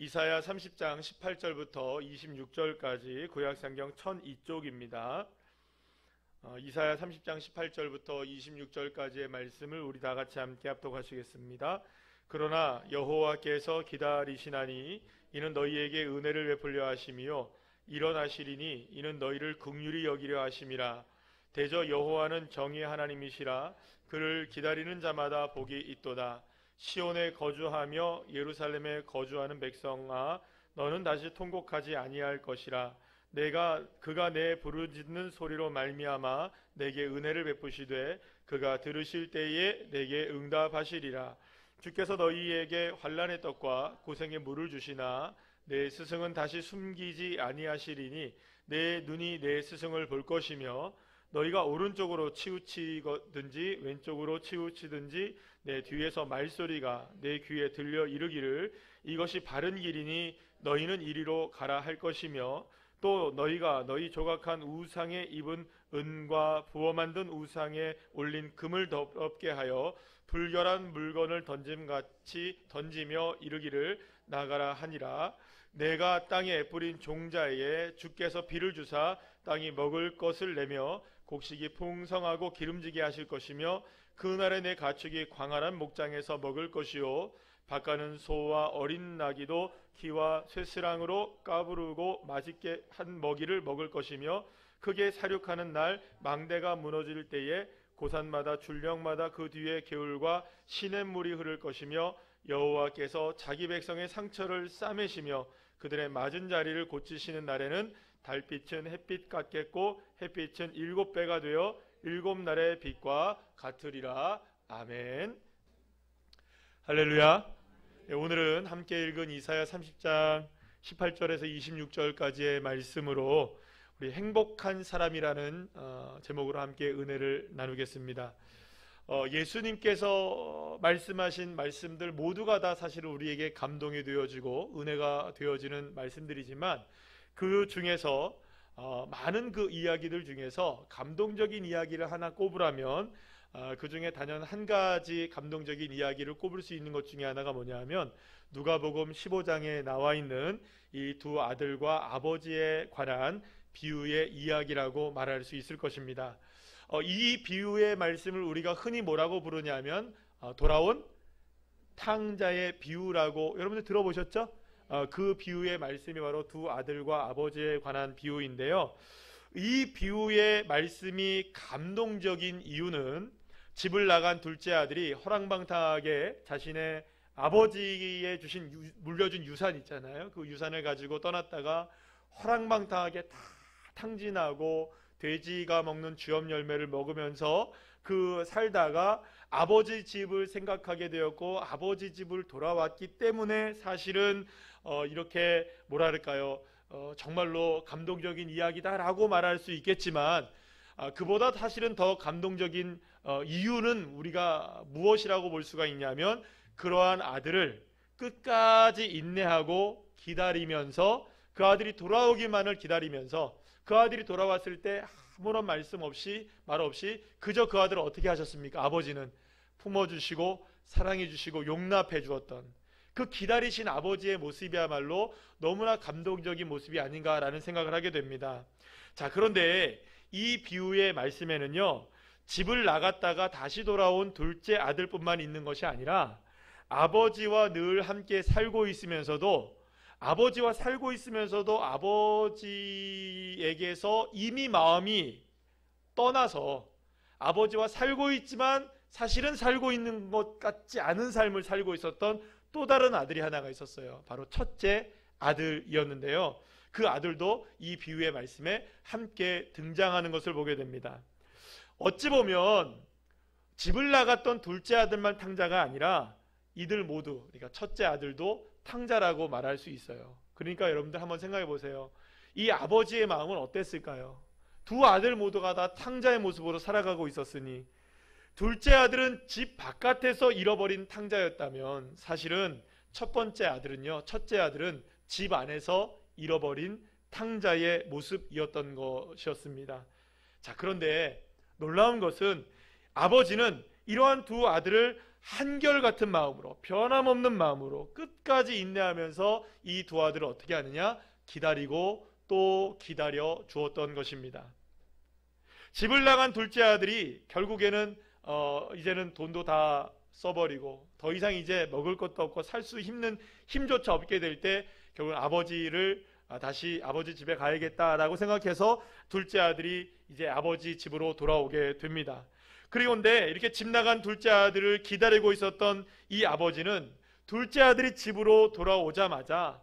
이사야 30장 18절부터 26절까지 구약성경 1002쪽입니다. 이사야 30장 18절부터 26절까지의 말씀을 우리 다 같이 함께 합독하시겠습니다. 그러나 여호와께서 기다리시나니 이는 너희에게 은혜를 베풀려 하심이요 일어나시리니 이는 너희를 긍휼히 여기려 하심이라. 대저 여호와는 정의의 하나님이시라. 그를 기다리는 자마다 복이 있도다. 시온에 거주하며 예루살렘에 거주하는 백성아, 너는 다시 통곡하지 아니할 것이라. 그가 내 부르짖는 소리로 말미암아 내게 은혜를 베푸시되 그가 들으실 때에 내게 응답하시리라. 주께서 너희에게 환난의 떡과 고생의 물을 주시나 내 스승은 다시 숨기지 아니하시리니 내 눈이 내 스승을 볼 것이며 너희가 오른쪽으로 치우치든지 왼쪽으로 치우치든지 내 뒤에서 말소리가 내 귀에 들려 이르기를 이것이 바른 길이니 너희는 이리로 가라 할 것이며 또 너희가 너희 조각한 우상에 입은 은과 부어 만든 우상에 올린 금을 더럽게 하여 불결한 물건을 던짐같이 던지며 이르기를 나가라 하니라. 내가 땅에 뿌린 종자에 주께서 비를 주사 땅이 먹을 것을 내며 곡식이 풍성하고 기름지게 하실 것이며 그날에 내 가축이 광활한 목장에서 먹을 것이요 바가는 소와 어린 나귀도 기와 쇠스랑으로 까부르고 맛있게 한 먹이를 먹을 것이며 크게 사륙하는 날 망대가 무너질 때에 고산마다 줄령마다 그 뒤에 개울과 시냇물이 흐를 것이며 여호와께서 자기 백성의 상처를 싸매시며 그들의 맞은 자리를 고치시는 날에는 달빛은 햇빛 같겠고 햇빛은 7배가 되어 7날의 빛과 같으리라. 아멘. 할렐루야. 오늘은 함께 읽은 이사야 30장 18절에서 26절까지의 말씀으로 우리 행복한 사람이라는 제목으로 함께 은혜를 나누겠습니다. 예수님께서 말씀하신 말씀들 모두가 다 사실 우리에게 감동이 되어지고 은혜가 되어지는 말씀들이지만 그 중에서 많은 그 이야기들 중에서 감동적인 이야기를 하나 꼽으라면 그 중에 단연 한 가지 감동적인 이야기를 꼽을 수 있는 것 중에 하나가 뭐냐면 누가복음 15장에 나와 있는 이 두 아들과 아버지에 관한 비유의 이야기라고 말할 수 있을 것입니다. 이 비유의 말씀을 우리가 흔히 뭐라고 부르냐면 돌아온 탕자의 비유라고 여러분들 들어보셨죠? 그 비유의 말씀이 바로 두 아들과 아버지에 관한 비유인데요. 이 비유의 말씀이 감동적인 이유는 집을 나간 둘째 아들이 허랑방탕하게 자신의 아버지에 물려준 유산 있잖아요. 그 유산을 가지고 떠났다가 허랑방탕하게 다 탕진하고 돼지가 먹는 주엽 열매를 먹으면서 그 살다가 아버지 집을 생각하게 되었고 아버지 집을 돌아왔기 때문에 사실은 이렇게 뭐랄까요, 정말로 감동적인 이야기다라고 말할 수 있겠지만 그보다 사실은 더 감동적인 이유는 우리가 무엇이라고 볼 수가 있냐면 그러한 아들을 끝까지 인내하고 기다리면서 그 아들이 돌아오기만을 기다리면서 그 아들이 돌아왔을 때 아무런 말씀 없이 말 없이 그저 그 아들을 어떻게 하셨습니까? 아버지는 품어주시고 사랑해주시고 용납해 주었던 그 기다리신 아버지의 모습이야말로 너무나 감동적인 모습이 아닌가라는 생각을 하게 됩니다. 자, 그런데 이 비유의 말씀에는요, 집을 나갔다가 다시 돌아온 둘째 아들뿐만 있는 것이 아니라 아버지와 늘 함께 살고 있으면서도 아버지에게서 이미 마음이 떠나서 아버지와 살고 있지만 사실은 살고 있는 것 같지 않은 삶을 살고 있었던 또 다른 아들이 하나가 있었어요. 바로 첫째 아들이었는데요. 그 아들도 이 비유의 말씀에 함께 등장하는 것을 보게 됩니다. 어찌 보면 집을 나갔던 둘째 아들만 탕자가 아니라 이들 모두, 그러니까 첫째 아들도 탕자라고 말할 수 있어요. 그러니까 여러분들 한번 생각해 보세요. 이 아버지의 마음은 어땠을까요? 두 아들 모두가 다 탕자의 모습으로 살아가고 있었으니 둘째 아들은 집 바깥에서 잃어버린 탕자였다면 사실은 첫째 아들은 집 안에서 잃어버린 탕자의 모습이었던 것이었습니다. 자, 그런데 놀라운 것은 아버지는 이러한 두 아들을 한결같은 마음으로, 변함없는 마음으로 끝까지 인내하면서 이 두 아들을 어떻게 하느냐? 기다리고 또 기다려 주었던 것입니다. 집을 나간 둘째 아들이 결국에는 이제는 돈도 다 써버리고 더 이상 이제 먹을 것도 없고 살 수 있는 힘조차 없게 될 때 결국 아버지를 다시 아버지 집에 가야겠다라고 생각해서 둘째 아들이 이제 아버지 집으로 돌아오게 됩니다. 그런데 이렇게 집 나간 둘째 아들을 기다리고 있었던 이 아버지는 둘째 아들이 집으로 돌아오자마자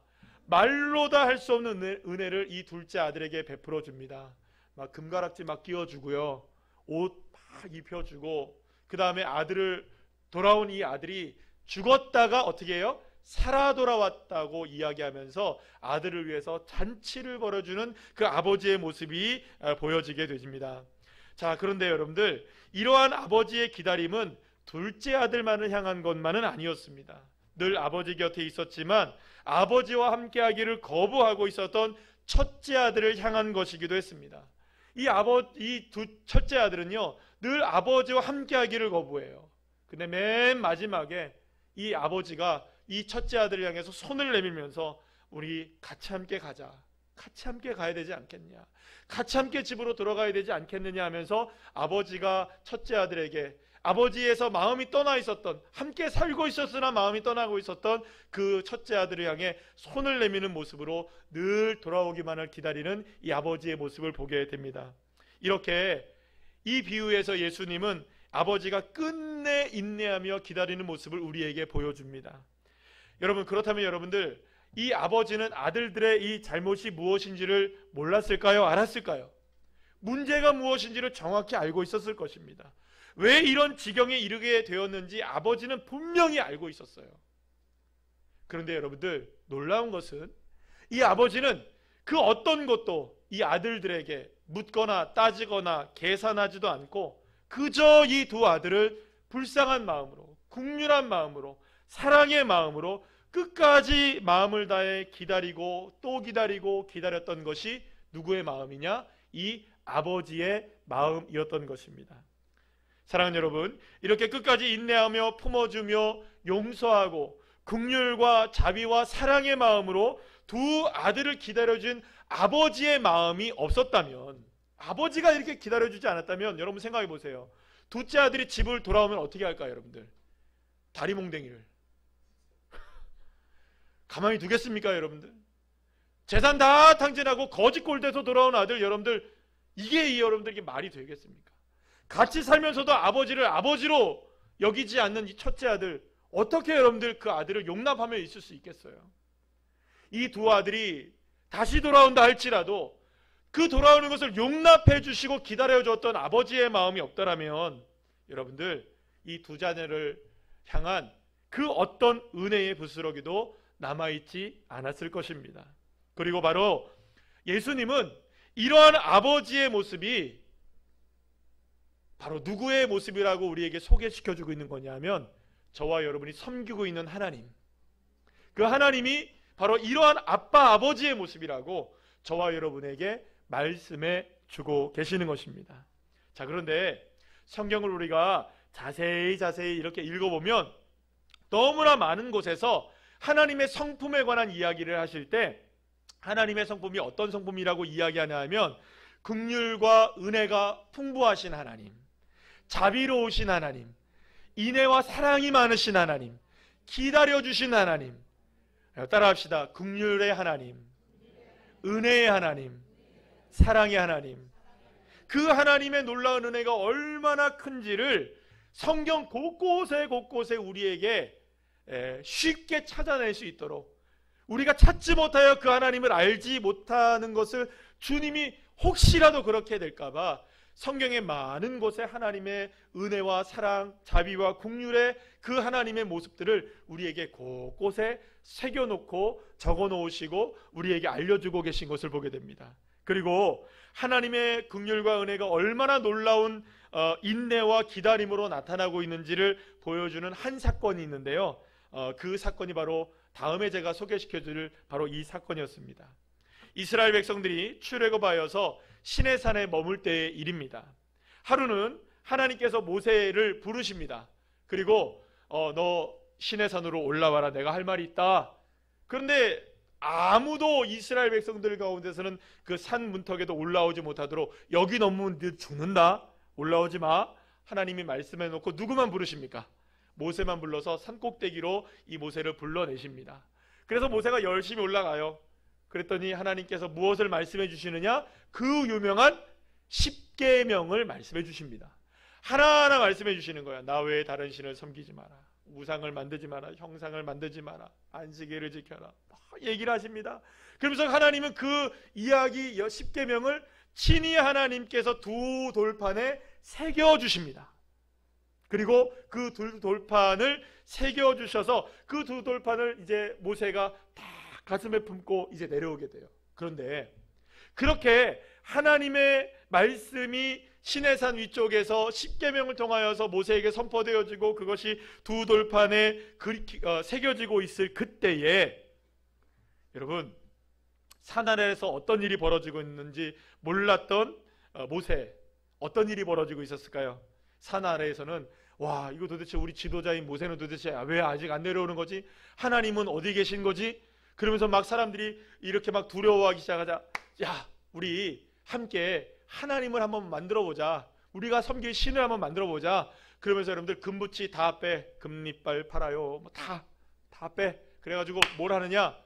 말로 다 할 수 없는 은혜를 이 둘째 아들에게 베풀어 줍니다. 막 금가락지 막 끼워주고요, 옷 막 입혀주고, 그 다음에 돌아온 이 아들이 죽었다가 어떻게 해요? 살아 돌아왔다고 이야기하면서 아들을 위해서 잔치를 벌여주는 그 아버지의 모습이 보여지게 됩니다. 자, 그런데 여러분들, 이러한 아버지의 기다림은 둘째 아들만을 향한 것만은 아니었습니다. 늘 아버지 곁에 있었지만 아버지와 함께하기를 거부하고 있었던 첫째 아들을 향한 것이기도 했습니다. 이 첫째 아들은요, 늘 아버지와 함께하기를 거부해요. 근데 맨 마지막에 이 아버지가 이 첫째 아들을 향해서 손을 내밀면서 우리 같이 함께 가자, 같이 함께 가야 되지 않겠냐, 같이 함께 집으로 들어가야 되지 않겠느냐 하면서 아버지가 첫째 아들에게 아버지에서 마음이 떠나 있었던, 함께 살고 있었으나 마음이 떠나고 있었던 그 첫째 아들을 향해 손을 내미는 모습으로 늘 돌아오기만을 기다리는 이 아버지의 모습을 보게 됩니다. 이렇게 이 비유에서 예수님은 아버지가 끝내 인내하며 기다리는 모습을 우리에게 보여줍니다. 여러분, 그렇다면 여러분들, 이 아버지는 아들들의 이 잘못이 무엇인지를 몰랐을까요? 알았을까요? 문제가 무엇인지를 정확히 알고 있었을 것입니다. 왜 이런 지경에 이르게 되었는지 아버지는 분명히 알고 있었어요. 그런데 여러분들, 놀라운 것은 이 아버지는 그 어떤 것도 이 아들들에게 묻거나 따지거나 계산하지도 않고 그저 이 두 아들을 불쌍한 마음으로, 긍휼한 마음으로, 사랑의 마음으로 끝까지 마음을 다해 기다리고 또 기다리고 기다렸던 것이 누구의 마음이냐? 이 아버지의 마음이었던 것입니다. 사랑하는 여러분, 이렇게 끝까지 인내하며 품어주며 용서하고 긍휼과 자비와 사랑의 마음으로 두 아들을 기다려준 아버지의 마음이 없었다면, 아버지가 이렇게 기다려주지 않았다면, 여러분 생각해 보세요. 둘째 아들이 집을 돌아오면 어떻게 할까요? 여러분들, 다리몽댕이를 가만히 두겠습니까? 여러분들, 재산 다 탕진하고 거지꼴돼서 돌아온 아들, 여러분들, 이게 여러분들에게 말이 되겠습니까? 같이 살면서도 아버지를 아버지로 여기지 않는 이 첫째 아들, 어떻게 여러분들 그 아들을 용납하며 있을 수 있겠어요? 이 두 아들이 다시 돌아온다 할지라도 그 돌아오는 것을 용납해 주시고 기다려 줬던 아버지의 마음이 없더라면 여러분들, 이 두 자녀를 향한 그 어떤 은혜의 부스러기도 남아있지 않았을 것입니다. 그리고 바로 예수님은 이러한 아버지의 모습이 바로 누구의 모습이라고 우리에게 소개시켜주고 있는 거냐면, 저와 여러분이 섬기고 있는 하나님, 그 하나님이 바로 이러한 아빠 아버지의 모습이라고 저와 여러분에게 말씀해 주고 계시는 것입니다. 자, 그런데 성경을 우리가 자세히 이렇게 읽어보면 너무나 많은 곳에서 하나님의 성품에 관한 이야기를 하실 때 하나님의 성품이 어떤 성품이라고 이야기하냐 하면, 긍휼과 은혜가 풍부하신 하나님, 자비로우신 하나님, 인애와 사랑이 많으신 하나님, 기다려주신 하나님. 따라합시다. 긍휼의 하나님, 은혜의 하나님, 사랑의 하나님. 그 하나님의 놀라운 은혜가 얼마나 큰지를 성경 곳곳에 우리에게 쉽게 찾아낼 수 있도록, 우리가 찾지 못하여 그 하나님을 알지 못하는 것을 주님이 혹시라도 그렇게 될까봐 성경의 많은 곳에 하나님의 은혜와 사랑, 자비와 긍휼의 그 하나님의 모습들을 우리에게 곳곳에 새겨놓고 적어놓으시고 우리에게 알려주고 계신 것을 보게 됩니다. 그리고 하나님의 긍휼과 은혜가 얼마나 놀라운 인내와 기다림으로 나타나고 있는지를 보여주는 한 사건이 있는데요, 그 사건이 바로 다음에 제가 소개시켜드릴 바로 이 사건이었습니다. 이스라엘 백성들이 출애굽하여서 시내산에 머물 때의 일입니다. 하루는 하나님께서 모세를 부르십니다. 그리고 너 신의 산으로 올라와라, 내가 할 말이 있다. 그런데 아무도 이스라엘 백성들 가운데서는 그 산 문턱에도 올라오지 못하도록 여기 넘으면 너 죽는다, 올라오지 마, 하나님이 말씀해 놓고 누구만 부르십니까? 모세만 불러서 산꼭대기로 이 모세를 불러내십니다. 그래서 모세가 열심히 올라가요. 그랬더니 하나님께서 무엇을 말씀해 주시느냐? 그 유명한 10계명을 말씀해 주십니다. 하나하나 말씀해 주시는 거야. 나 외에 다른 신을 섬기지 마라, 우상을 만들지 마라, 형상을 만들지 마라, 안식일을 지켜라, 얘기를 하십니다. 그러면서 하나님은 그 이야기 10계명을 친히 하나님께서 두 돌판에 새겨주십니다. 그리고 그 두 돌판을 새겨주셔서 그 두 돌판을 이제 모세가 다 가슴에 품고 이제 내려오게 돼요. 그런데 그렇게 하나님의 말씀이 시내산 위쪽에서 10계명을 통하여서 모세에게 선포되어지고 그것이 두 돌판에 새겨지고 있을 그때에 여러분, 산 아래에서 어떤 일이 벌어지고 있는지 몰랐던 모세, 어떤 일이 벌어지고 있었을까요? 산 아래에서는 와, 이거 도대체 우리 지도자인 모세는 도대체 왜 아직 안 내려오는 거지? 하나님은 어디 계신 거지? 그러면서 막 사람들이 이렇게 막 두려워하기 시작하자. 야, 우리 함께 하나님을 한번 만들어 보자, 우리가 섬길 신을 한번 만들어 보자. 그러면서 여러분들 금붙이 다 빼, 금리빨 팔아요, 뭐 다 빼. 그래가지고 뭘 하느냐?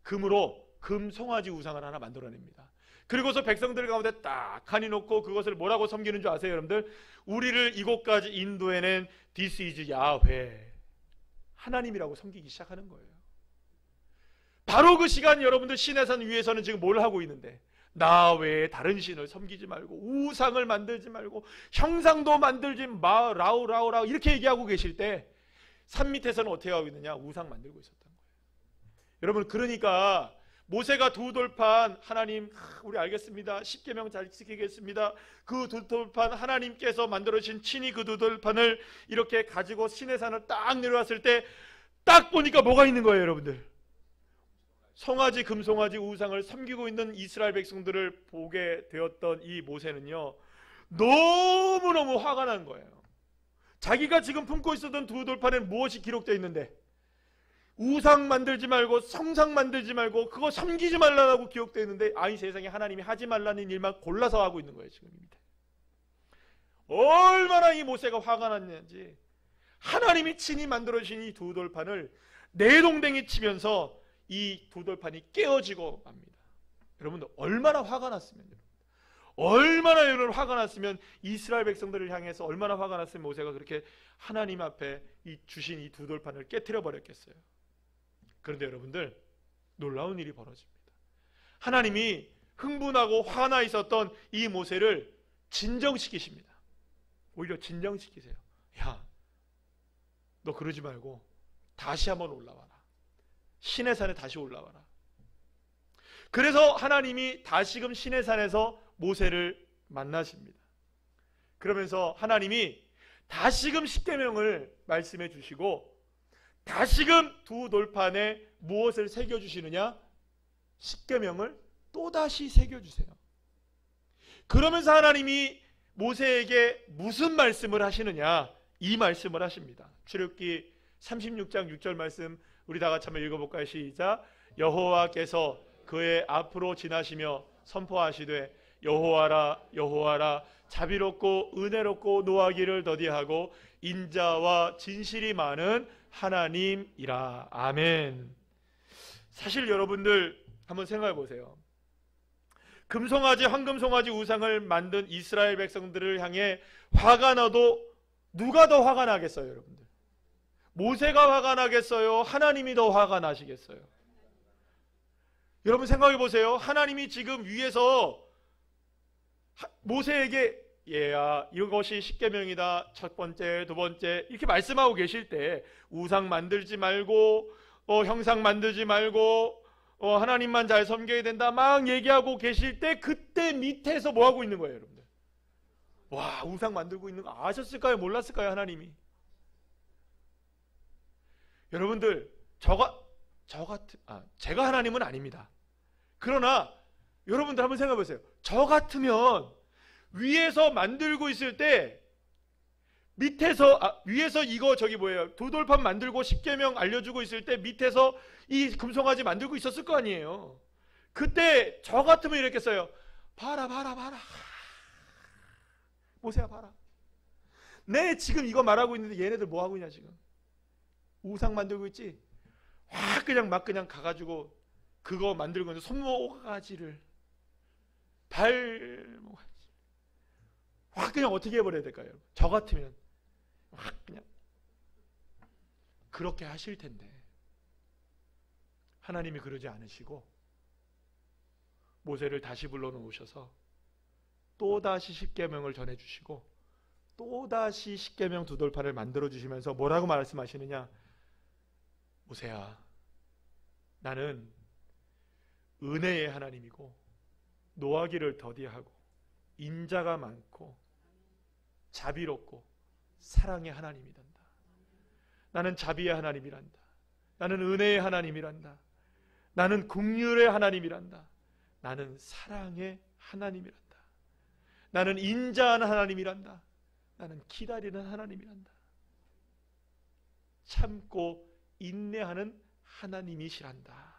금으로 금 송아지 우상을 하나 만들어냅니다. 그리고서 백성들 가운데 딱 칸이 놓고 그것을 뭐라고 섬기는 줄 아세요, 여러분들? 우리를 이곳까지 인도해낸 This is 야훼, 하나님이라고 섬기기 시작하는 거예요. 바로 그 시간 여러분들 시내산 위에서는 지금 뭘 하고 있는데, 나 외에 다른 신을 섬기지 말고, 우상을 만들지 말고, 형상도 만들지 마, 라우 이렇게 얘기하고 계실 때 산 밑에서는 어떻게 하고 있느냐? 우상 만들고 있었던 거예요. 여러분, 그러니까 모세가 두 돌판, 하나님 우리 알겠습니다, 10계명 잘 지키겠습니다, 그 두 돌판 하나님께서 만들어주신 친히 그 두 돌판을 이렇게 가지고 시내산을 딱 내려왔을 때 딱 보니까 뭐가 있는 거예요, 여러분들? 송아지, 금송아지 우상을 섬기고 있는 이스라엘 백성들을 보게 되었던 이 모세는요, 너무너무 화가 난 거예요. 자기가 지금 품고 있었던 두 돌판엔 무엇이 기록되어 있는데, 우상 만들지 말고 성상 만들지 말고 그거 섬기지 말라고 기록되어 있는데, 아이 세상에 하나님이 하지 말라는 일만 골라서 하고 있는 거예요. 지금 얼마나 이 모세가 화가 났는지, 하나님이 친히 만들어주신 이 두 돌판을 내동댕이 치면서 이 두 돌판이 깨어지고 맙니다. 여러분들 얼마나 화가 났으면, 얼마나 여러분 화가 났으면, 이스라엘 백성들을 향해서 얼마나 화가 났으면 모세가 그렇게 하나님 앞에 주신 이 두 돌판을 깨트려 버렸겠어요. 그런데 여러분들 놀라운 일이 벌어집니다. 하나님이 흥분하고 화나 있었던 이 모세를 진정시키십니다. 오히려 진정시키세요. 야, 너 그러지 말고 다시 한번 올라와라, 시내산에 다시 올라와라. 그래서 하나님이 다시금 시내산에서 모세를 만나십니다. 그러면서 하나님이 다시금 10계명을 말씀해 주시고, 다시금 두 돌판에 무엇을 새겨주시느냐? 10계명을 또다시 새겨주세요. 그러면서 하나님이 모세에게 무슨 말씀을 하시느냐? 이 말씀을 하십니다. 출애굽기 36장 6절 말씀 우리 다 같이 한번 읽어볼까요? 시작. 여호와께서 그의 앞으로 지나시며 선포하시되 여호와라 여호와라 자비롭고 은혜롭고 노하기를 더디하고 인자와 진실이 많은 하나님이라. 아멘. 사실 여러분들 한번 생각해 보세요. 금송아지, 황금송아지 우상을 만든 이스라엘 백성들을 향해 화가 나도 누가 더 화가 나겠어요, 여러분들? 모세가 화가 나겠어요? 하나님이 더 화가 나시겠어요? 여러분 생각해 보세요. 하나님이 지금 위에서 모세에게 얘야 이것이 10계명이다, 첫 번째, 두 번째 이렇게 말씀하고 계실 때 우상 만들지 말고 형상 만들지 말고 하나님만 잘 섬겨야 된다 막 얘기하고 계실 때, 그때 밑에서 뭐 하고 있는 거예요, 여러분들? 와, 우상 만들고 있는 거 아셨을까요? 몰랐을까요? 하나님이. 여러분들 제가 하나님은 아닙니다. 그러나 여러분들 한번 생각해 보세요. 저 같으면 위에서 만들고 있을 때 위에서 이거 저기 뭐예요? 두돌판 만들고 십계명 알려주고 있을 때 밑에서 이 금송아지 만들고 있었을 거 아니에요. 그때 저 같으면 이랬겠어요. 봐라. 모세야 봐라. 내 지금 이거 말하고 있는데 얘네들 뭐 하고 있냐 지금. 우상 만들고 있지. 확 그냥 가가지고 그거 만들고 있는 손모가지를 발모가지 확 그냥 어떻게 해버려야 될까요? 저 같으면 확 그냥 그렇게 하실 텐데 하나님이 그러지 않으시고 모세를 다시 불러놓으셔서 또다시 십계명을 전해주시고 또다시 십계명 두돌판을 만들어주시면서 뭐라고 말씀하시느냐. 모세야, 나는 은혜의 하나님이고 노하기를 더디하고 인자가 많고 자비롭고 사랑의 하나님이란다. 나는 자비의 하나님이란다. 나는 은혜의 하나님이란다. 나는 긍휼의 하나님이란다. 나는 사랑의 하나님이란다. 나는 인자한 하나님이란다. 나는 기다리는 하나님이란다. 참고 인내하는 하나님이시란다.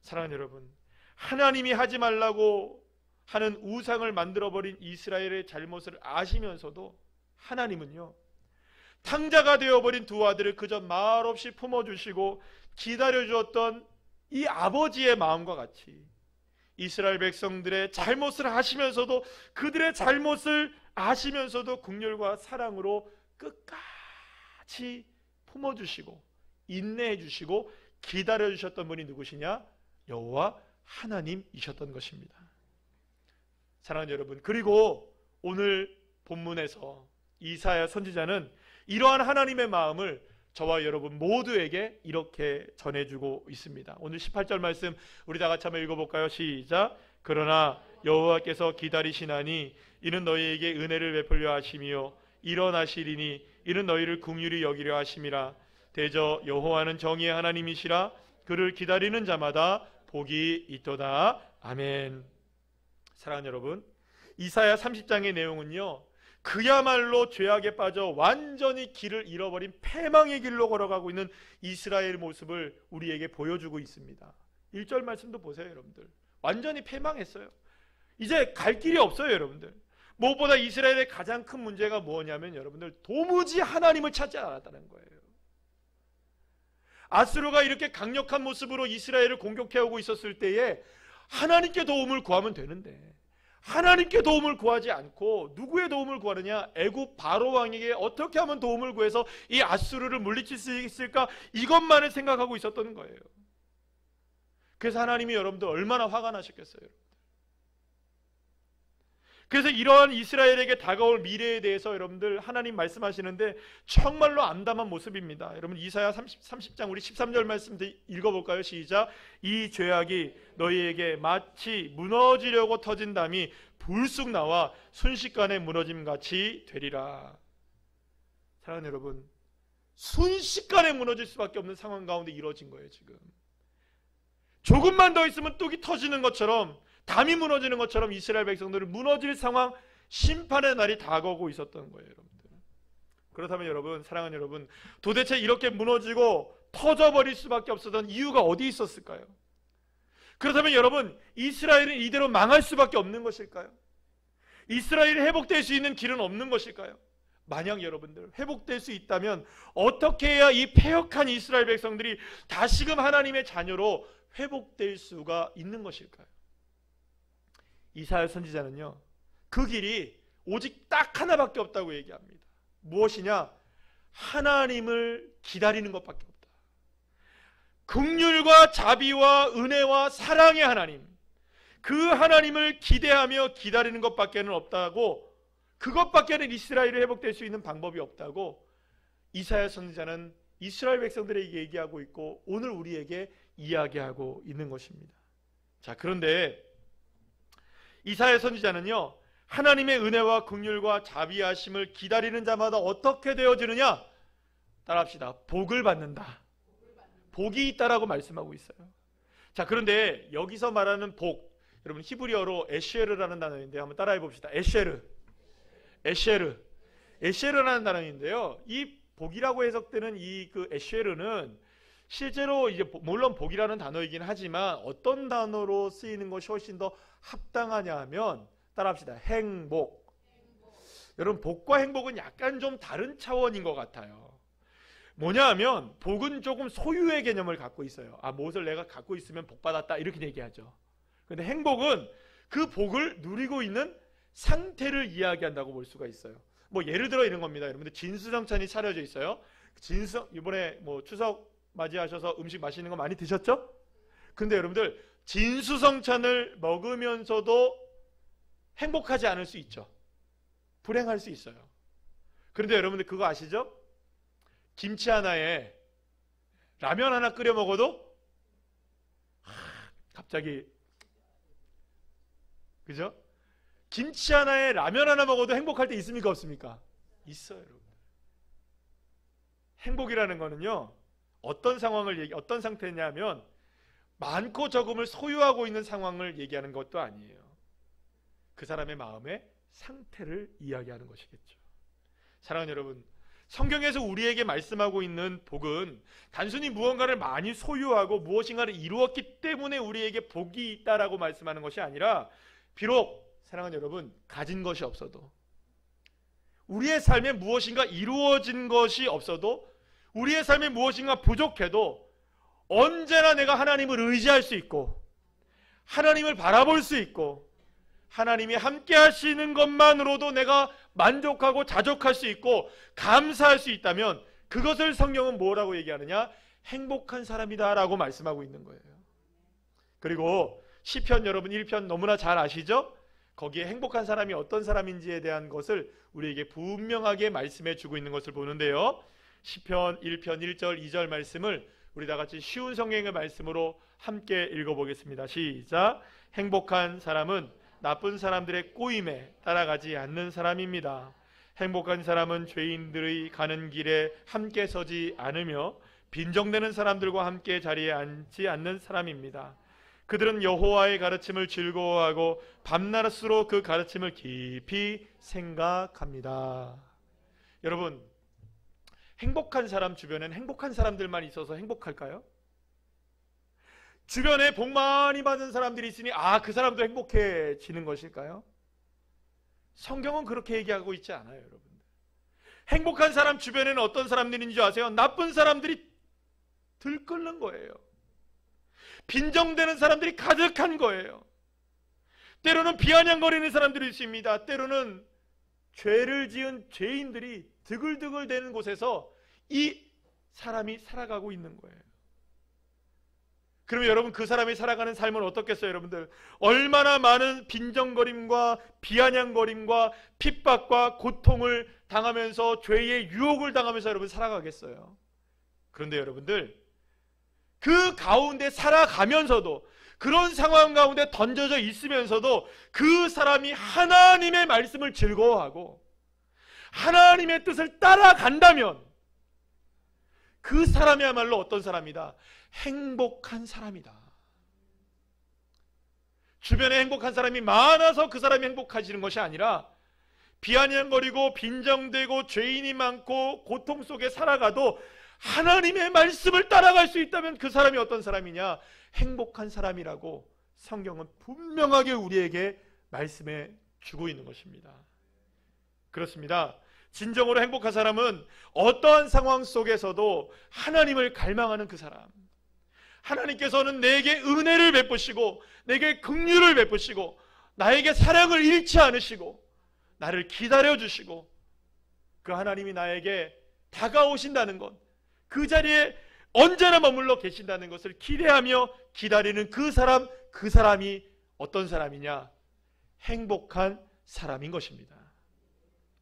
사랑하는 여러분, 하나님이 하지 말라고 하는 우상을 만들어버린 이스라엘의 잘못을 아시면서도 하나님은요, 탕자가 되어버린 두 아들을 그저 말없이 품어주시고 기다려주었던 이 아버지의 마음과 같이 이스라엘 백성들의 잘못을 아시면서도 그들의 잘못을 아시면서도 긍휼과 사랑으로 끝까지 품어주시고 인내해주시고 기다려주셨던 분이 누구시냐? 여호와 하나님이셨던 것입니다. 사랑하는 여러분, 그리고 오늘 본문에서 이사야 선지자는 이러한 하나님의 마음을 저와 여러분 모두에게 이렇게 전해주고 있습니다. 오늘 18절 말씀 우리 다 같이 한번 읽어볼까요? 시작. 그러나 여호와께서 기다리시나니 이는 너희에게 은혜를 베풀려 하심이요 일어나시리니 이는 너희를 긍휼히 여기려 하심이라. 대저 여호와는 정의의 하나님이시라. 그를 기다리는 자마다 복이 있도다. 아멘. 사랑하는 여러분, 이사야 30장의 내용은요, 그야말로 죄악에 빠져 완전히 길을 잃어버린 패망의 길로 걸어가고 있는 이스라엘 모습을 우리에게 보여주고 있습니다. 1절 말씀도 보세요. 여러분들 완전히 패망했어요. 이제 갈 길이 없어요. 여러분들 무엇보다 이스라엘의 가장 큰 문제가 뭐냐면 여러분들 도무지 하나님을 찾지 않았다는 거예요. 아수르가 이렇게 강력한 모습으로 이스라엘을 공격해오고 있었을 때에 하나님께 도움을 구하면 되는데 하나님께 도움을 구하지 않고 누구의 도움을 구하느냐? 애굽 바로 왕에게 어떻게 하면 도움을 구해서 이 아수르를 물리칠 수 있을까? 이것만을 생각하고 있었던 거예요. 그래서 하나님이 여러분들 얼마나 화가 나셨겠어요? 그래서 이러한 이스라엘에게 다가올 미래에 대해서 여러분들 하나님 말씀하시는데 정말로 암담한 모습입니다. 여러분 이사야 30장 우리 13절 말씀 읽어볼까요? 시작. 이 죄악이 너희에게 마치 무너지려고 터진 담이 불쑥 나와 순식간에 무너짐같이 되리라. 사랑하는 여러분, 순식간에 무너질 수밖에 없는 상황 가운데 이루어진 거예요. 지금 조금만 더 있으면 뚝이 터지는 것처럼 담이 무너지는 것처럼 이스라엘 백성들은 무너질 상황, 심판의 날이 다가오고 있었던 거예요. 여러분들. 그렇다면 여러분, 사랑하는 여러분, 도대체 이렇게 무너지고 터져버릴 수밖에 없었던 이유가 어디 있었을까요? 그렇다면 여러분, 이스라엘은 이대로 망할 수밖에 없는 것일까요? 이스라엘이 회복될 수 있는 길은 없는 것일까요? 만약 여러분들 회복될 수 있다면 어떻게 해야 이 패역한 이스라엘 백성들이 다시금 하나님의 자녀로 회복될 수가 있는 것일까요? 이사야 선지자는요, 그 길이 오직 딱 하나밖에 없다고 얘기합니다. 무엇이냐? 하나님을 기다리는 것밖에 없다. 긍휼과 자비와 은혜와 사랑의 하나님, 그 하나님을 기대하며 기다리는 것밖에는 없다고, 그것밖에는 이스라엘이 회복될 수 있는 방법이 없다고 이사야 선지자는 이스라엘 백성들에게 얘기하고 있고 오늘 우리에게 이야기하고 있는 것입니다. 자, 그런데 이사야 선지자는요, 하나님의 은혜와 긍휼과 자비하심을 기다리는 자마다 어떻게 되어지느냐? 따라합시다. 복을 받는다. 복이 있다라고 말씀하고 있어요. 자, 그런데 여기서 말하는 복, 여러분 히브리어로 에쉐르라는 단어인데 한번 따라해 봅시다. 에쉐르. 에쉐르라는 단어인데요. 이 복이라고 해석되는 이 그 에쉐르는 실제로 이제 물론 복이라는 단어이긴 하지만 어떤 단어로 쓰이는 것이 훨씬 더 합당하냐 하면 따라합시다. 행복. 여러분, 복과 행복은 약간 좀 다른 차원인 것 같아요. 뭐냐 하면 복은 조금 소유의 개념을 갖고 있어요. 아, 무엇을 내가 갖고 있으면 복 받았다 이렇게 얘기하죠. 근데 행복은 그 복을 누리고 있는 상태를 이야기한다고 볼 수가 있어요. 뭐 예를 들어 이런 겁니다. 여러분들 진수성찬이 차려져 있어요. 이번에 뭐 추석 맞이하셔서 음식 맛있는 거 많이 드셨죠? 근데 여러분들 진수성찬을 먹으면서도 행복하지 않을 수 있죠. 불행할 수 있어요. 그런데 여러분들 그거 아시죠? 김치 하나에 라면 하나 끓여 먹어도 갑자기, 그죠? 김치 하나에 라면 하나 먹어도 행복할 때 있습니까? 없습니까? 있어요, 여러분. 행복이라는 거는요, 어떤 상태냐면 많고 적음을 소유하고 있는 상황을 얘기하는 것도 아니에요. 그 사람의 마음의 상태를 이야기하는 것이겠죠. 사랑하는 여러분, 성경에서 우리에게 말씀하고 있는 복은 단순히 무언가를 많이 소유하고 무엇인가를 이루었기 때문에 우리에게 복이 있다라고 말씀하는 것이 아니라, 비록 사랑하는 여러분, 가진 것이 없어도, 우리의 삶에 무엇인가 이루어진 것이 없어도, 우리의 삶에 무엇인가 부족해도 언제나 내가 하나님을 의지할 수 있고 하나님을 바라볼 수 있고 하나님이 함께 하시는 것만으로도 내가 만족하고 자족할 수 있고 감사할 수 있다면 그것을 성경은 뭐라고 얘기하느냐? 행복한 사람이다 라고 말씀하고 있는 거예요. 그리고 시편 여러분 1편 너무나 잘 아시죠? 거기에 행복한 사람이 어떤 사람인지에 대한 것을 우리에게 분명하게 말씀해 주고 있는 것을 보는데요. 시편 1편 1절 2절 말씀을 우리 다 같이 쉬운 성경의 말씀으로 함께 읽어보겠습니다. 시작. 행복한 사람은 나쁜 사람들의 꼬임에 따라가지 않는 사람입니다. 행복한 사람은 죄인들의 가는 길에 함께 서지 않으며 빈정대는 사람들과 함께 자리에 앉지 않는 사람입니다. 그들은 여호와의 가르침을 즐거워하고 밤낮으로 그 가르침을 깊이 생각합니다. 여러분, 행복한 사람 주변엔 행복한 사람들만 있어서 행복할까요? 주변에 복 많이 받은 사람들이 있으니 그 사람도 행복해지는 것일까요? 성경은 그렇게 얘기하고 있지 않아요, 여러분. 행복한 사람 주변에는 어떤 사람들인지 아세요? 나쁜 사람들이 들끓는 거예요. 빈정대는 사람들이 가득한 거예요. 때로는 비아냥거리는 사람들이 있습니다. 때로는 죄를 지은 죄인들이 드글드글 대는 곳에서 이 사람이 살아가고 있는 거예요. 그러면 여러분, 그 사람이 살아가는 삶은 어떻겠어요, 여러분들? 얼마나 많은 빈정거림과 비아냥거림과 핍박과 고통을 당하면서 죄의 유혹을 당하면서 여러분 살아가겠어요. 그런데 여러분들, 그 가운데 살아가면서도, 그런 상황 가운데 던져져 있으면서도 그 사람이 하나님의 말씀을 즐거워하고 하나님의 뜻을 따라간다면 그 사람이야말로 어떤 사람이다? 행복한 사람이다. 주변에 행복한 사람이 많아서 그 사람이 행복해지는 것이 아니라 비아냥거리고 빈정되고 죄인이 많고 고통 속에 살아가도 하나님의 말씀을 따라갈 수 있다면 그 사람이 어떤 사람이냐? 행복한 사람이라고 성경은 분명하게 우리에게 말씀해 주고 있는 것입니다. 그렇습니다. 진정으로 행복한 사람은 어떠한 상황 속에서도 하나님을 갈망하는 그 사람, 하나님께서는 내게 은혜를 베푸시고 내게 긍휼을 베푸시고 나에게 사랑을 잃지 않으시고 나를 기다려주시고 그 하나님이 나에게 다가오신다는 것, 그 자리에 언제나 머물러 계신다는 것을 기대하며 기다리는 그 사람이 어떤 사람이냐? 행복한 사람인 것입니다.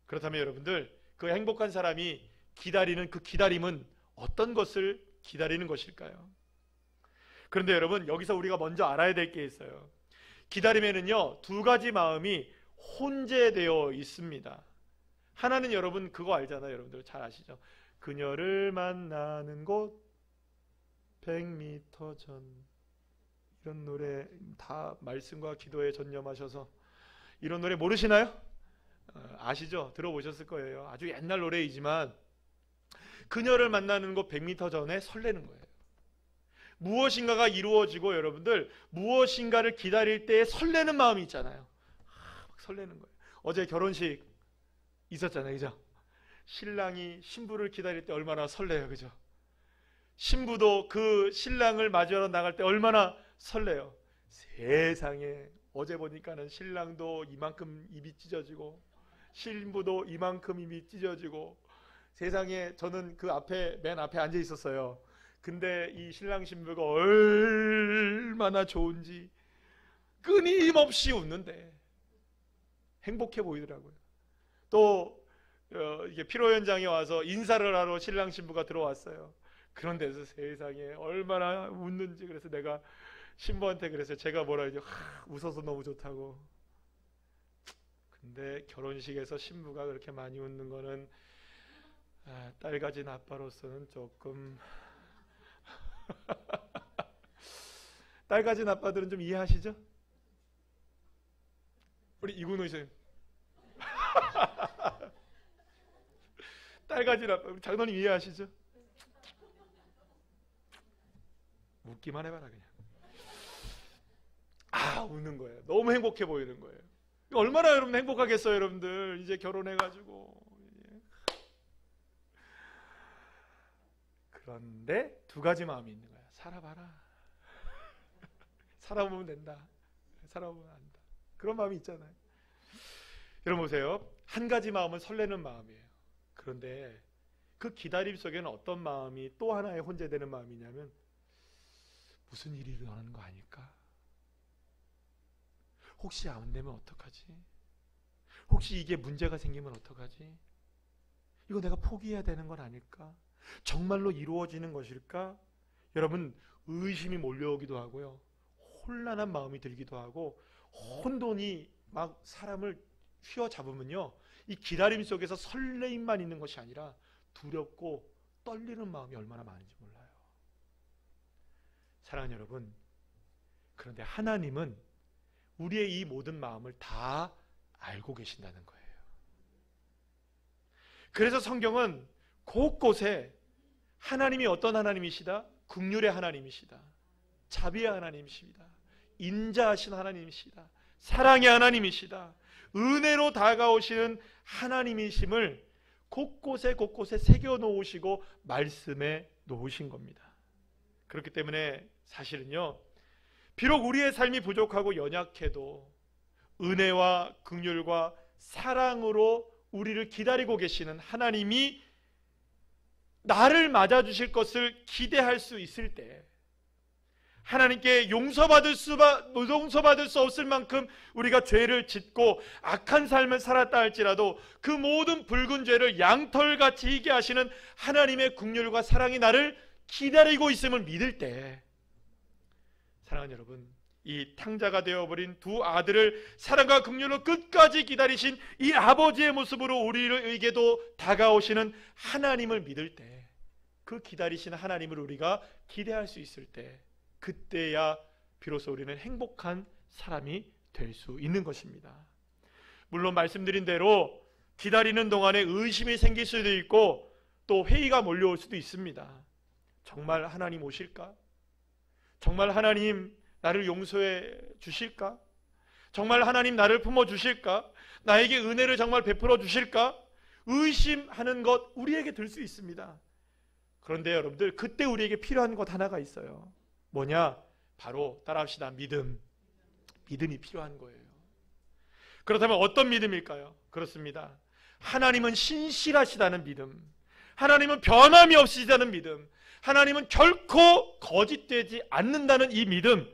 그렇다면 여러분들, 그 행복한 사람이 기다리는 그 기다림은 어떤 것을 기다리는 것일까요? 그런데 여러분, 여기서 우리가 먼저 알아야 될 게 있어요. 기다림에는요, 두 가지 마음이 혼재되어 있습니다. 하나는 여러분 그거 알잖아요. 여러분들 잘 아시죠? 그녀를 만나는 곳 100m 전, 이런 노래 다 말씀과 기도에 전념하셔서 이런 노래 모르시나요? 아시죠? 들어보셨을 거예요. 아주 옛날 노래이지만 그녀를 만나는 곳 100m 전에 설레는 거예요. 무엇인가가 이루어지고 여러분들 무엇인가를 기다릴 때 설레는 마음이 있잖아요. 막 설레는 거예요. 어제 결혼식 있었잖아요. 그죠? 신랑이 신부를 기다릴 때 얼마나 설레요. 그죠? 신부도 그 신랑을 맞이하러 나갈 때 얼마나 설레요. 세상에 어제 보니까는 신랑도 이만큼 입이 찢어지고 신부도 이만큼 입이 찢어지고 세상에 저는 그 앞에 맨 앞에 앉아 있었어요. 근데 이 신랑 신부가 얼마나 좋은지 끊임없이 웃는데 행복해 보이더라고요. 또 이게 피로 현장에 와서 인사를 하러 신랑 신부가 들어왔어요. 그런 데서 세상에 얼마나 웃는지. 그래서 내가 신부한테 그래서 제가 뭐라 하죠? 웃어서 너무 좋다고. 근데 결혼식에서 신부가 그렇게 많이 웃는 거는 딸 가진 아빠로서는 조금 딸 가진 아빠들은 좀 이해하시죠? 우리 이군호 선생님 딸 가진 아빠 우리 장로님 이해하시죠? 웃기만 해봐라 그냥. 웃는 거예요. 너무 행복해 보이는 거예요. 얼마나 여러분 행복하겠어요. 여러분들 이제 결혼해가지고. 그런데 두 가지 마음이 있는 거야. 살아봐라. 살아보면 된다. 살아보면 안다. 그런 마음이 있잖아요. 여러분 보세요. 한 가지 마음은 설레는 마음이에요. 그런데 그 기다림 속에는 어떤 마음이 또 하나의 혼재되는 마음이냐면 무슨 일이 일어나는 거 아닐까? 혹시 안 되면 어떡하지? 혹시 이게 문제가 생기면 어떡하지? 이거 내가 포기해야 되는 건 아닐까? 정말로 이루어지는 것일까? 여러분 의심이 몰려오기도 하고요. 혼란한 마음이 들기도 하고 혼돈이 막 사람을 휘어잡으면요. 이 기다림 속에서 설레임만 있는 것이 아니라 두렵고 떨리는 마음이 얼마나 많은지 몰라요. 사랑하는 여러분, 그런데 하나님은 우리의 이 모든 마음을 다 알고 계신다는 거예요. 그래서 성경은 곳곳에 하나님이 어떤 하나님이시다? 긍휼의 하나님이시다. 자비의 하나님이시다. 인자하신 하나님이시다. 사랑의 하나님이시다. 은혜로 다가오시는 하나님이심을 곳곳에 새겨놓으시고 말씀해 놓으신 겁니다. 그렇기 때문에 사실은요, 비록 우리의 삶이 부족하고 연약해도 은혜와 긍휼과 사랑으로 우리를 기다리고 계시는 하나님이 나를 맞아주실 것을 기대할 수 있을 때, 하나님께 용서받을 수 없을 만큼 우리가 죄를 짓고 악한 삶을 살았다 할지라도 그 모든 붉은 죄를 양털같이 희게 하시는 하나님의 긍휼과 사랑이 나를 기다리고 있음을 믿을 때, 사랑하는 여러분, 이 탕자가 되어버린 두 아들을 사랑과 긍휼로 끝까지 기다리신 이 아버지의 모습으로 우리에게도 다가오시는 하나님을 믿을 때, 그 기다리시는 하나님을 우리가 기대할 수 있을 때, 그때야 비로소 우리는 행복한 사람이 될 수 있는 것입니다. 물론 말씀드린 대로 기다리는 동안에 의심이 생길 수도 있고 또 회의가 몰려올 수도 있습니다. 정말 하나님 오실까? 정말 하나님 나를 용서해 주실까? 정말 하나님 나를 품어 주실까? 나에게 은혜를 정말 베풀어 주실까? 의심하는 것 우리에게 들 수 있습니다. 그런데 여러분들, 그때 우리에게 필요한 것 하나가 있어요. 뭐냐? 바로 따라합시다. 믿음이 필요한 거예요. 그렇다면 어떤 믿음일까요? 그렇습니다. 하나님은 신실하시다는 믿음, 하나님은 변함이 없으시다는 믿음, 하나님은 결코 거짓되지 않는다는 이 믿음,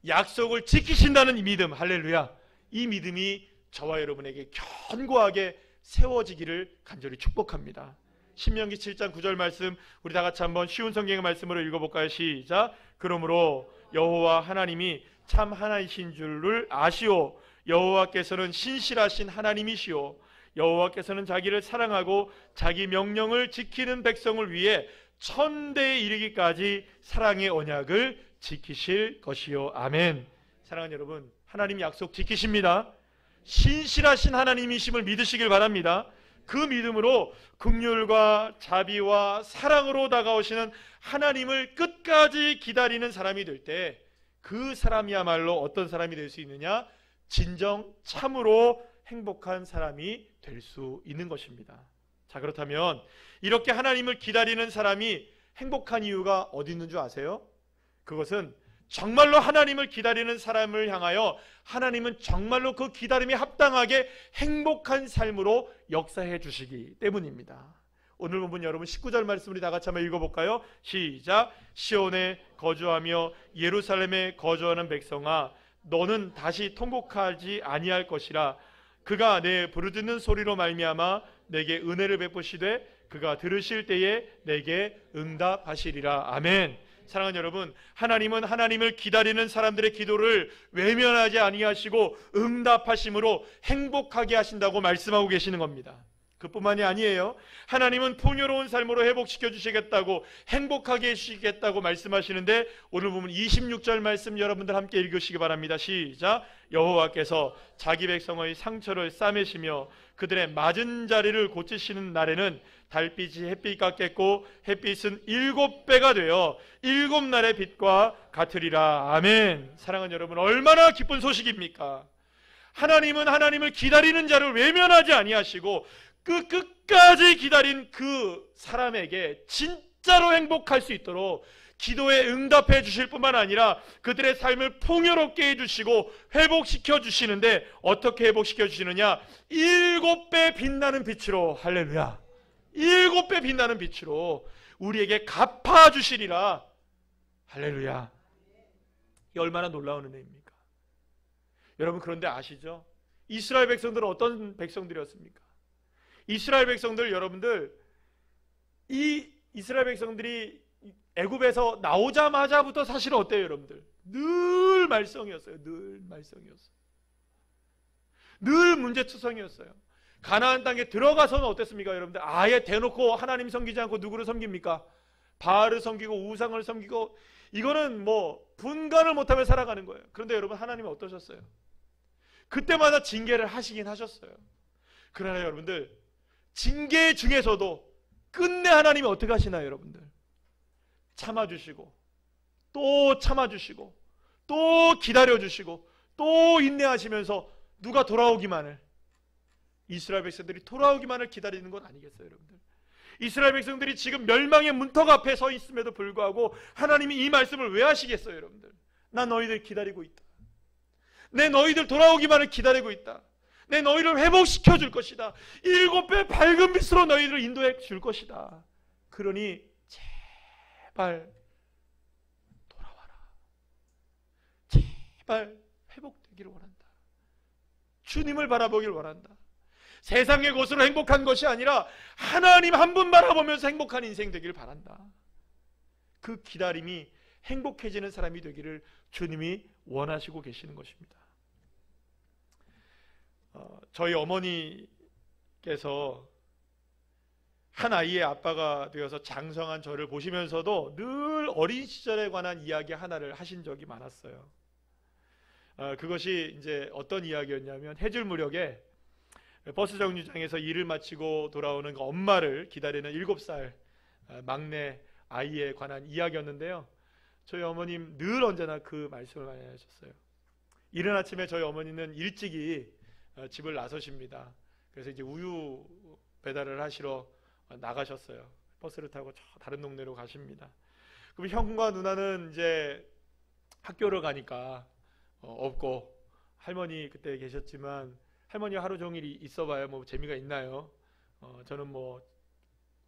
약속을 지키신다는 이 믿음, 할렐루야. 이 믿음이 저와 여러분에게 견고하게 세워지기를 간절히 축복합니다. 신명기 7장 9절 말씀 우리 다 같이 한번 쉬운 성경의 말씀으로 읽어볼까요? 시작. 그러므로 여호와 하나님이 참 하나이신 줄을 아시오. 여호와께서는 신실하신 하나님이시오. 여호와께서는 자기를 사랑하고 자기 명령을 지키는 백성을 위해 천대에 이르기까지 사랑의 언약을 지키실 것이요. 아멘. 사랑하는 여러분, 하나님 약속 지키십니다. 신실하신 하나님이심을 믿으시길 바랍니다. 그 믿음으로 긍휼과 자비와 사랑으로 다가오시는 하나님을 끝까지 기다리는 사람이 될 때 그 사람이야말로 어떤 사람이 될 수 있느냐? 진정 참으로 행복한 사람이 될 수 있는 것입니다. 자, 그렇다면 이렇게 하나님을 기다리는 사람이 행복한 이유가 어디 있는 줄 아세요? 그것은 정말로 하나님을 기다리는 사람을 향하여 하나님은 정말로 그 기다림에 합당하게 행복한 삶으로 역사해 주시기 때문입니다. 오늘 본문 여러분 19절 말씀 우리 다 같이 한번 읽어볼까요? 시작. 시온에 거주하며 예루살렘에 거주하는 백성아, 너는 다시 통곡하지 아니할 것이라. 그가 내 부르짖는 소리로 말미암아 내게 은혜를 베푸시되 그가 들으실 때에 내게 응답하시리라. 아멘. 사랑하는 여러분, 하나님은 하나님을 기다리는 사람들의 기도를 외면하지 아니하시고 응답하심으로 행복하게 하신다고 말씀하고 계시는 겁니다. 그뿐만이 아니에요. 하나님은 풍요로운 삶으로 회복시켜 주시겠다고, 행복하게 해주시겠다고 말씀하시는데 오늘 보면 26절 말씀 여러분들 함께 읽으시기 바랍니다. 시작. 여호와께서 자기 백성의 상처를 싸매시며 그들의 맞은 자리를 고치시는 날에는 달빛이 햇빛 같겠고 햇빛은 7배가 되어 7날의 빛과 같으리라. 아멘. 사랑하는 여러분, 얼마나 기쁜 소식입니까? 하나님은 하나님을 기다리는 자를 외면하지 아니하시고 그 끝까지 기다린 그 사람에게 진짜로 행복할 수 있도록 기도에 응답해 주실 뿐만 아니라 그들의 삶을 풍요롭게 해주시고 회복시켜 주시는데, 어떻게 회복시켜 주시느냐? 7배 빛나는 빛으로. 할렐루야. 7배 빛나는 빛으로 우리에게 갚아주시리라. 할렐루야. 이 얼마나 놀라운 은혜입니까? 여러분, 그런데 아시죠? 이스라엘 백성들은 어떤 백성들이었습니까? 이스라엘 백성들, 여러분들, 이 이스라엘 백성들이 애굽에서 나오자마자부터 사실은 어때요, 여러분들? 늘 말썽이었어요. 늘 말썽이었어요. 늘 문제투성이었어요. 가나안 땅에 들어가서는 어땠습니까, 여러분들? 아예 대놓고 하나님 섬기지 않고 누구를 섬깁니까? 바알을 섬기고 우상을 섬기고, 이거는 뭐 분간을 못하며 살아가는 거예요. 그런데 여러분, 하나님은 어떠셨어요? 그때마다 징계를 하시긴 하셨어요. 그러나 여러분들, 징계 중에서도 끝내 하나님이 어떻게 하시나요, 여러분들? 참아주시고 또 참아주시고 또 기다려주시고 또 인내하시면서 누가 돌아오기만을, 이스라엘 백성들이 돌아오기만을 기다리는 건 아니겠어요, 여러분들? 이스라엘 백성들이 지금 멸망의 문턱 앞에 서 있음에도 불구하고 하나님이 이 말씀을 왜 하시겠어요, 여러분들? 나 너희들 기다리고 있다. 내 너희들 돌아오기만을 기다리고 있다. 내 너희를 회복시켜 줄 것이다. 7배 밝은 빛으로 너희들을 인도해 줄 것이다. 그러니 제발 돌아와라. 제발 회복되기를 원한다. 주님을 바라보길 원한다. 세상의 것으로 행복한 것이 아니라 하나님 한 분 바라보면서 행복한 인생 되기를 바란다. 그 기다림이 행복해지는 사람이 되기를 주님이 원하시고 계시는 것입니다. 저희 어머니께서 한 아이의 아빠가 되어서 장성한 저를 보시면서도 늘 어린 시절에 관한 이야기 하나를 하신 적이 많았어요. 그것이 이제 어떤 이야기였냐면, 해질 무렵에 버스 정류장에서 일을 마치고 돌아오는 그 엄마를 기다리는 7살 막내 아이에 관한 이야기였는데요. 저희 어머님 늘 언제나 그 말씀을 많이 하셨어요. 이른 아침에 저희 어머니는 일찍이 집을 나서십니다. 그래서 이제 우유 배달을 하시러 나가셨어요. 버스를 타고 저 다른 동네로 가십니다. 그럼 형과 누나는 이제 학교를 가니까 없고, 할머니 그때 계셨지만 할머니 하루 종일 있어봐야 뭐 재미가 있나요? 저는 뭐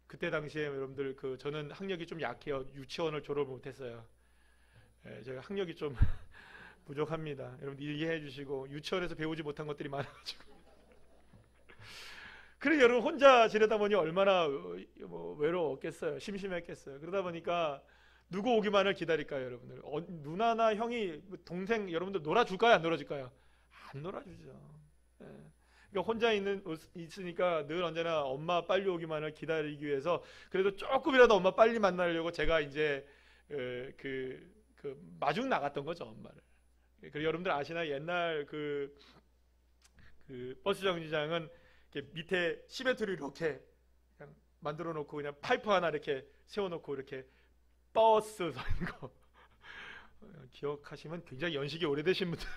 그때 당시에 여러분들 저는 학력이 좀 약해요. 유치원을 졸업을 못했어요. 제가 학력이 좀 부족합니다. 여러분 이해해 주시고, 유치원에서 배우지 못한 것들이 많아가지고. 그래 여러분, 혼자 지내다 보니 얼마나 외로웠겠어요. 심심했겠어요. 그러다 보니까 누구 오기만을 기다릴까요, 여러분들? 누나나 형이, 동생 여러분들 놀아줄까요, 안 놀아줄까요? 안 놀아주죠. 그러니까 혼자 있으니까 늘 언제나 엄마 빨리 오기만을 기다리기 위해서 그래도 조금이라도 엄마 빨리 만나려고 제가 이제 마중 나갔던 거죠, 엄마를. 그리고 여러분들 아시나, 옛날 그 버스 정류장은 이렇게 밑에 시멘트를 이렇게 그냥 만들어 놓고 그냥 파이프 하나 이렇게 세워 놓고 이렇게 버스 서 있는 거 기억하시면 굉장히 연식이 오래되신 분들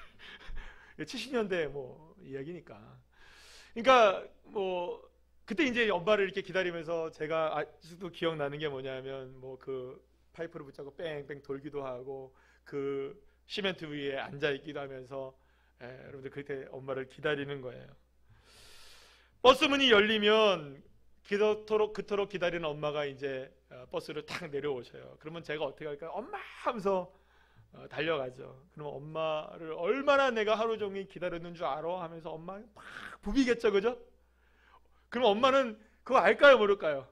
70년대 뭐 이야기니까. 그러니까 뭐 그때 이제 엄마를 이렇게 기다리면서 제가 아직도 기억나는 게 뭐냐면 뭐 그 파이프를 붙잡고 뺑뺑 돌기도 하고 그 시멘트 위에 앉아 있기도 하면서 여러분들 그때 엄마를 기다리는 거예요. 버스 문이 열리면 그토록 기다리는 엄마가 이제 버스를 탁 내려오셔요. 그러면 제가 어떻게 할까요? 엄마 하면서 달려가죠. 그러면 엄마를 얼마나 내가 하루 종일 기다렸는 줄 알아? 하면서 엄마 막 부비겠죠, 그죠? 그럼 엄마는 그거 알까요, 모를까요?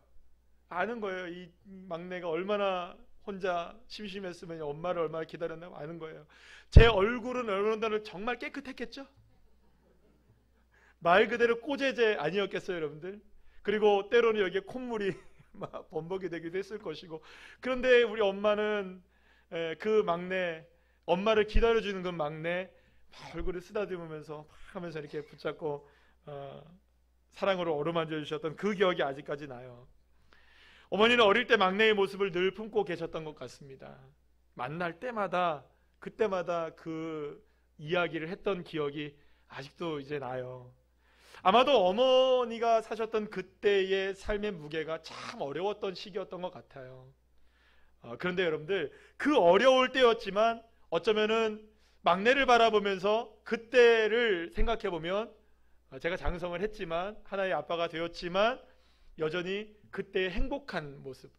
아는 거예요. 이 막내가 얼마나 혼자 심심했으면 엄마를 얼마나 기다렸나 아는 거예요. 제 얼굴은 여러분들은 정말 깨끗했겠죠? 말 그대로 꼬제제 아니었겠어요, 여러분들? 그리고 때로는 여기에 콧물이 막 범벅이 되기도 했을 것이고. 그런데 우리 엄마는 그 막내, 엄마를 기다려주는 그 막내 얼굴을 쓰다듬으면서 막 하면서 이렇게 붙잡고 사랑으로 어루만져 주셨던 그 기억이 아직까지 나요. 어머니는 어릴 때 막내의 모습을 늘 품고 계셨던 것 같습니다. 만날 때마다 그때마다 그 이야기를 했던 기억이 아직도 이제 나요. 아마도 어머니가 사셨던 그때의 삶의 무게가 참 어려웠던 시기였던 것 같아요. 그런데 여러분들 그 어려울 때였지만 어쩌면은 막내를 바라보면서 그때를 생각해 보면 제가 장성을 했지만 하나의 아빠가 되었지만 여전히 그때의 행복한 모습,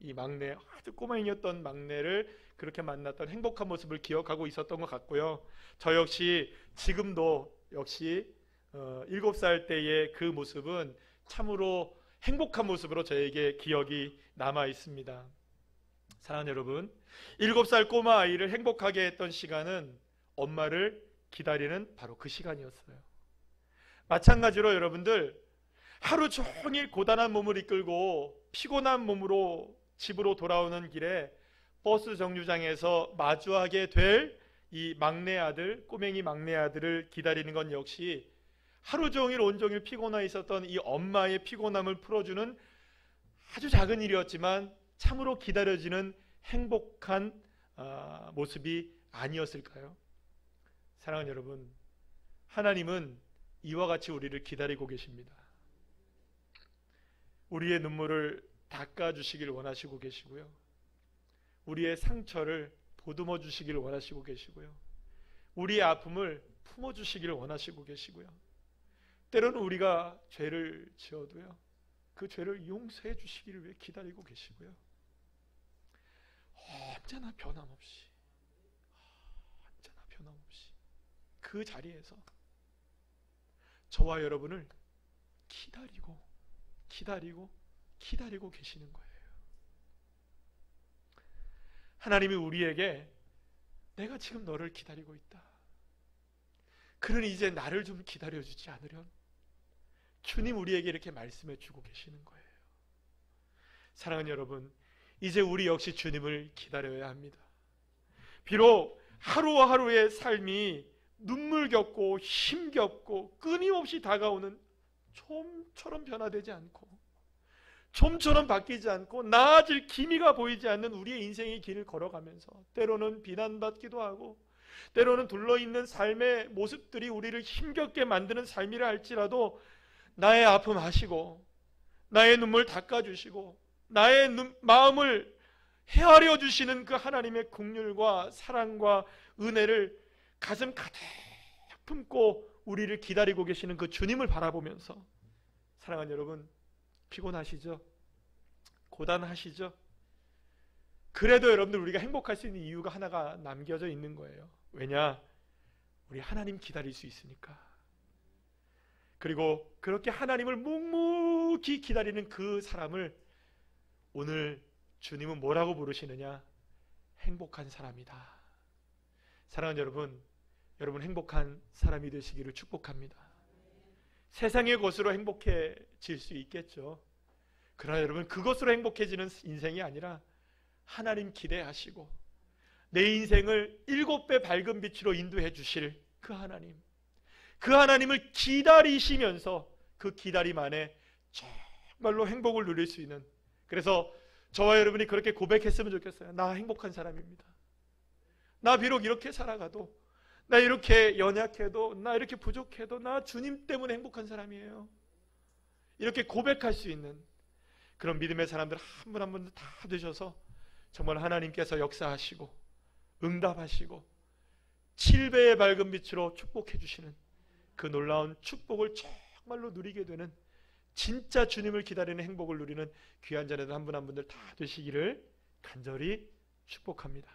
이 막내 아주 꼬맹이였던 막내를 그렇게 만났던 행복한 모습을 기억하고 있었던 것 같고요. 저 역시 지금도 역시 7살 때의 그 모습은 참으로 행복한 모습으로 저에게 기억이 남아 있습니다. 사랑하는 여러분, 7살 꼬마 아이를 행복하게 했던 시간은 엄마를 기다리는 바로 그 시간이었어요. 마찬가지로 여러분들 하루 종일 고단한 몸을 이끌고 피곤한 몸으로 집으로 돌아오는 길에 버스 정류장에서 마주하게 될 이 막내 아들, 꼬맹이 막내 아들을 기다리는 건 역시 하루 종일 온종일 피곤해 있었던 이 엄마의 피곤함을 풀어주는 아주 작은 일이었지만 참으로 기다려지는 행복한 모습이 아니었을까요? 사랑하는 여러분, 하나님은 이와 같이 우리를 기다리고 계십니다. 우리의 눈물을 닦아주시길 원하시고 계시고요. 우리의 상처를 보듬어 주시길 원하시고 계시고요. 우리의 아픔을 품어주시길 원하시고 계시고요. 때로는 우리가 죄를 지어도요, 그 죄를 용서해 주시기를 위해 기다리고 계시고요. 언제나 변함없이 그 자리에서 저와 여러분을 기다리고 계시는 거예요. 하나님이 우리에게 내가 지금 너를 기다리고 있다. 그러니 이제 나를 좀 기다려주지 않으련? 주님 우리에게 이렇게 말씀해 주고 계시는 거예요. 사랑하는 여러분, 이제 우리 역시 주님을 기다려야 합니다. 비록 하루하루의 삶이 눈물겹고 힘겹고 끊임없이 다가오는 좀처럼 변화되지 않고 좀처럼 바뀌지 않고 나아질 기미가 보이지 않는 우리의 인생의 길을 걸어가면서 때로는 비난받기도 하고 때로는 둘러있는 삶의 모습들이 우리를 힘겹게 만드는 삶이라 할지라도 나의 아픔 아시고 나의 눈물 닦아주시고 나의 마음을 헤아려 주시는 그 하나님의 긍휼과 사랑과 은혜를 가슴 가득 품고 우리를 기다리고 계시는 그 주님을 바라보면서, 사랑하는 여러분, 피곤하시죠? 고단하시죠? 그래도 여러분들 우리가 행복할 수 있는 이유가 하나가 남겨져 있는 거예요. 왜냐? 우리 하나님 기다릴 수 있으니까. 그리고 그렇게 하나님을 묵묵히 기다리는 그 사람을 오늘 주님은 뭐라고 부르시느냐? 행복한 사람이다. 사랑하는 여러분, 여러분 행복한 사람이 되시기를 축복합니다. 세상의 것으로 행복해질 수 있겠죠. 그러나 여러분, 그것으로 행복해지는 인생이 아니라 하나님 기대하시고 내 인생을 7배 밝은 빛으로 인도해 주실 그 하나님, 그 하나님을 기다리시면서 그 기다림 안에 정말로 행복을 누릴 수 있는, 그래서 저와 여러분이 그렇게 고백했으면 좋겠어요. 나 행복한 사람입니다. 나 비록 이렇게 살아가도, 나 이렇게 연약해도, 나 이렇게 부족해도 나 주님 때문에 행복한 사람이에요. 이렇게 고백할 수 있는 그런 믿음의 사람들 한 분 한 분 다 되셔서 정말 하나님께서 역사하시고 응답하시고 7배의 밝은 빛으로 축복해 주시는 그 놀라운 축복을 정말로 누리게 되는, 진짜 주님을 기다리는 행복을 누리는 귀한 자녀들 한 분 한 분들 다 되시기를 간절히 축복합니다.